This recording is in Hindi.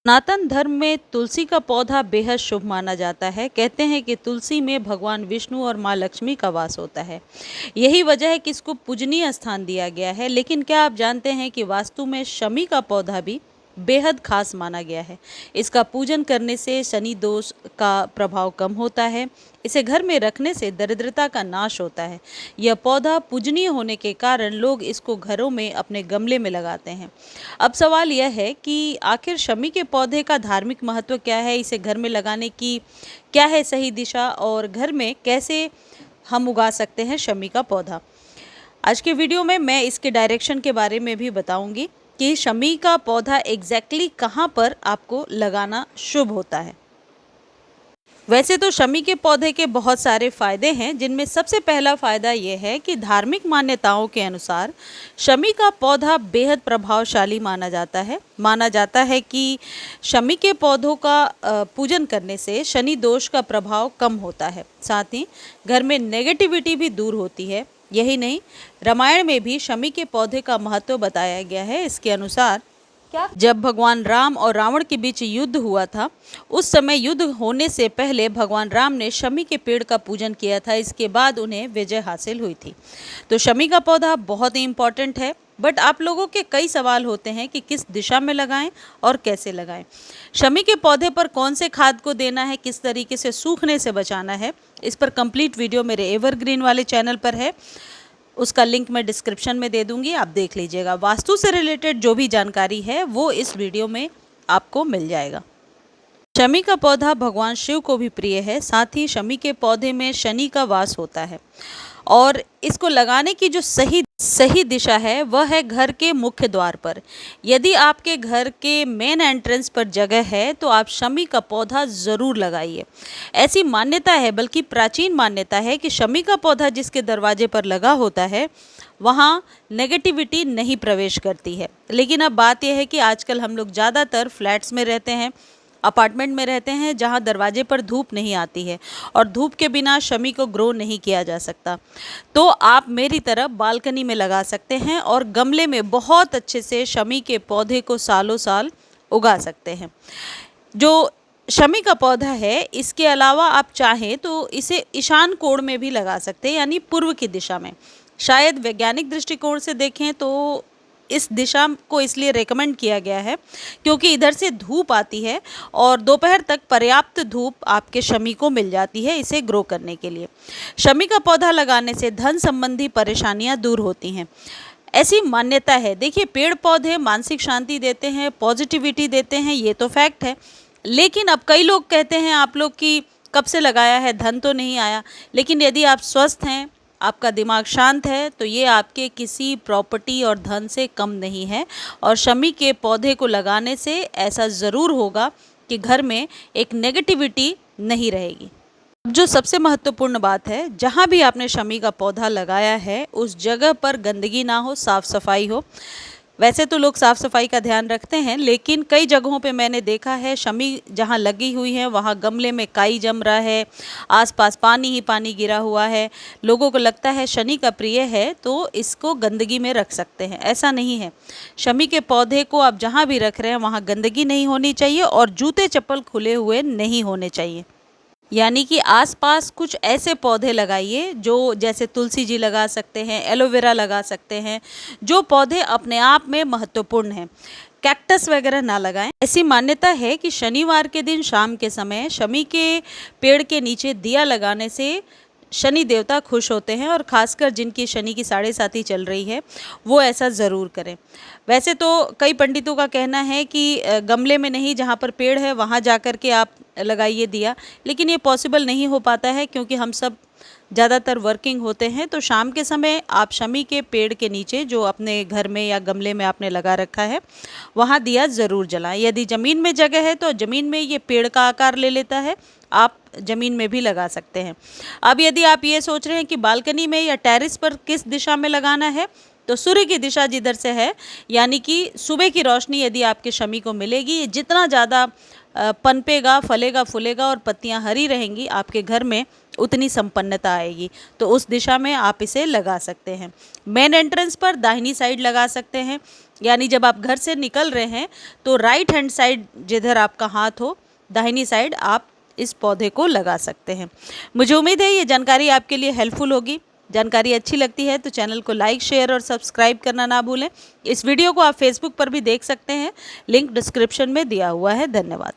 सनातन धर्म में तुलसी का पौधा बेहद शुभ माना जाता है। कहते हैं कि तुलसी में भगवान विष्णु और माँ लक्ष्मी का वास होता है। यही वजह है कि इसको पूजनीय स्थान दिया गया है। लेकिन क्या आप जानते हैं कि वास्तु में शमी का पौधा भी बेहद खास माना गया है। इसका पूजन करने से शनि दोष का प्रभाव कम होता है। इसे घर में रखने से दरिद्रता का नाश होता है। यह पौधा पूजनीय होने के कारण लोग इसको घरों में अपने गमले में लगाते हैं। अब सवाल यह है कि आखिर शमी के पौधे का धार्मिक महत्व क्या है, इसे घर में लगाने की क्या है सही दिशा और घर में कैसे हम उगा सकते हैं शमी का पौधा। आज के वीडियो में मैं इसके डायरेक्शन के बारे में भी बताऊंगी कि शमी का पौधा एग्जैक्टली कहाँ पर आपको लगाना शुभ होता है। वैसे तो शमी के पौधे के बहुत सारे फायदे हैं, जिनमें सबसे पहला फायदा यह है कि धार्मिक मान्यताओं के अनुसार शमी का पौधा बेहद प्रभावशाली माना जाता है। माना जाता है कि शमी के पौधों का पूजन करने से शनि दोष का प्रभाव कम होता है, साथ ही घर में नेगेटिविटी भी दूर होती है। यही नहीं, रामायण में भी शमी के पौधे का महत्व बताया गया है। इसके अनुसार जब भगवान राम और रावण के बीच युद्ध हुआ था, उस समय युद्ध होने से पहले भगवान राम ने शमी के पेड़ का पूजन किया था। इसके बाद उन्हें विजय हासिल हुई थी। तो शमी का पौधा बहुत ही इम्पोर्टेंट है। बट आप लोगों के कई सवाल होते हैं कि किस दिशा में लगाएं और कैसे लगाएं। शमी के पौधे पर कौन से खाद को देना है, किस तरीके से सूखने से बचाना है, इस पर कंप्लीट वीडियो मेरे एवरग्रीन वाले चैनल पर है। उसका लिंक मैं डिस्क्रिप्शन में दे दूंगी, आप देख लीजिएगा। वास्तु से रिलेटेड जो भी जानकारी है वो इस वीडियो में आपको मिल जाएगा। शमी का पौधा भगवान शिव को भी प्रिय है। साथ ही शमी के पौधे में शनि का वास होता है और इसको लगाने की जो सही दिशा है वह है घर के मुख्य द्वार पर। यदि आपके घर के मेन एंट्रेंस पर जगह है तो आप शमी का पौधा ज़रूर लगाइए। ऐसी मान्यता है, बल्कि प्राचीन मान्यता है, कि शमी का पौधा जिसके दरवाजे पर लगा होता है वहाँ नेगेटिविटी नहीं प्रवेश करती है। लेकिन अब बात यह है कि आजकल हम लोग ज़्यादातर फ्लैट्स में रहते हैं, अपार्टमेंट में रहते हैं, जहां दरवाजे पर धूप नहीं आती है और धूप के बिना शमी को ग्रो नहीं किया जा सकता। तो आप मेरी तरफ बालकनी में लगा सकते हैं और गमले में बहुत अच्छे से शमी के पौधे को सालों साल उगा सकते हैं। जो शमी का पौधा है, इसके अलावा आप चाहें तो इसे ईशान कोण में भी लगा सकते हैं, यानी पूर्व की दिशा में। शायद वैज्ञानिक दृष्टिकोण से देखें तो इस दिशा को इसलिए रेकमेंड किया गया है क्योंकि इधर से धूप आती है और दोपहर तक पर्याप्त धूप आपके शमी को मिल जाती है इसे ग्रो करने के लिए। शमी का पौधा लगाने से धन संबंधी परेशानियां दूर होती हैं, ऐसी मान्यता है। देखिए, पेड़ पौधे मानसिक शांति देते हैं, पॉजिटिविटी देते हैं, ये तो फैक्ट है। लेकिन अब कई लोग कहते हैं आप लोग कि कब से लगाया है, धन तो नहीं आया। लेकिन यदि आप स्वस्थ हैं, आपका दिमाग शांत है, तो ये आपके किसी प्रॉपर्टी और धन से कम नहीं है। और शमी के पौधे को लगाने से ऐसा ज़रूर होगा कि घर में एक नेगेटिविटी नहीं रहेगी। अब जो सबसे महत्वपूर्ण बात है, जहाँ भी आपने शमी का पौधा लगाया है उस जगह पर गंदगी ना हो, साफ़ सफाई हो। वैसे तो लोग साफ़ सफाई का ध्यान रखते हैं, लेकिन कई जगहों पे मैंने देखा है शमी जहाँ लगी हुई है वहाँ गमले में काई जम रहा है, आसपास पानी ही पानी गिरा हुआ है। लोगों को लगता है शनि का प्रिय है तो इसको गंदगी में रख सकते हैं। ऐसा नहीं है। शमी के पौधे को आप जहाँ भी रख रहे हैं वहाँ गंदगी नहीं होनी चाहिए और जूते चप्पल खुले हुए नहीं होने चाहिए। यानी कि आसपास कुछ ऐसे पौधे लगाइए जो, जैसे तुलसी जी लगा सकते हैं, एलोवेरा लगा सकते हैं, जो पौधे अपने आप में महत्वपूर्ण हैं। कैक्टस वगैरह ना लगाएं। ऐसी मान्यता है कि शनिवार के दिन शाम के समय शमी के पेड़ के नीचे दिया लगाने से शनि देवता खुश होते हैं और ख़ासकर जिनकी शनि की 7.5 चल रही है वो ऐसा ज़रूर करें। वैसे तो कई पंडितों का कहना है कि गमले में नहीं, जहाँ पर पेड़ है वहाँ जा कर के आप लगाइए दिया, लेकिन ये पॉसिबल नहीं हो पाता है क्योंकि हम सब ज़्यादातर वर्किंग होते हैं। तो शाम के समय आप शमी के पेड़ के नीचे, जो अपने घर में या गमले में आपने लगा रखा है, वहाँ दिया ज़रूर जलाएं। यदि ज़मीन में जगह है तो ज़मीन में ये पेड़ का आकार ले लेता है, आप ज़मीन में भी लगा सकते हैं। अब यदि आप ये सोच रहे हैं कि बालकनी में या टेरेस पर किस दिशा में लगाना है, तो सूर्य की दिशा जिधर से है, यानी कि सुबह की रोशनी यदि आपके शमी को मिलेगी, ये जितना ज़्यादा पनपेगा, फलेगा, फूलेगा और पत्तियां हरी रहेंगी, आपके घर में उतनी संपन्नता आएगी। तो उस दिशा में आप इसे लगा सकते हैं। मेन एंट्रेंस पर दाहिनी साइड लगा सकते हैं। यानी जब आप घर से निकल रहे हैं तो राइट हैंड साइड जिधर आपका हाथ हो, दाहिनी साइड आप इस पौधे को लगा सकते हैं। मुझे उम्मीद है ये जानकारी आपके लिए हेल्पफुल होगी। जानकारी अच्छी लगती है तो चैनल को लाइक, शेयर और सब्सक्राइब करना ना भूलें। इस वीडियो को आप फेसबुक पर भी देख सकते हैं, लिंक डिस्क्रिप्शन में दिया हुआ है। धन्यवाद।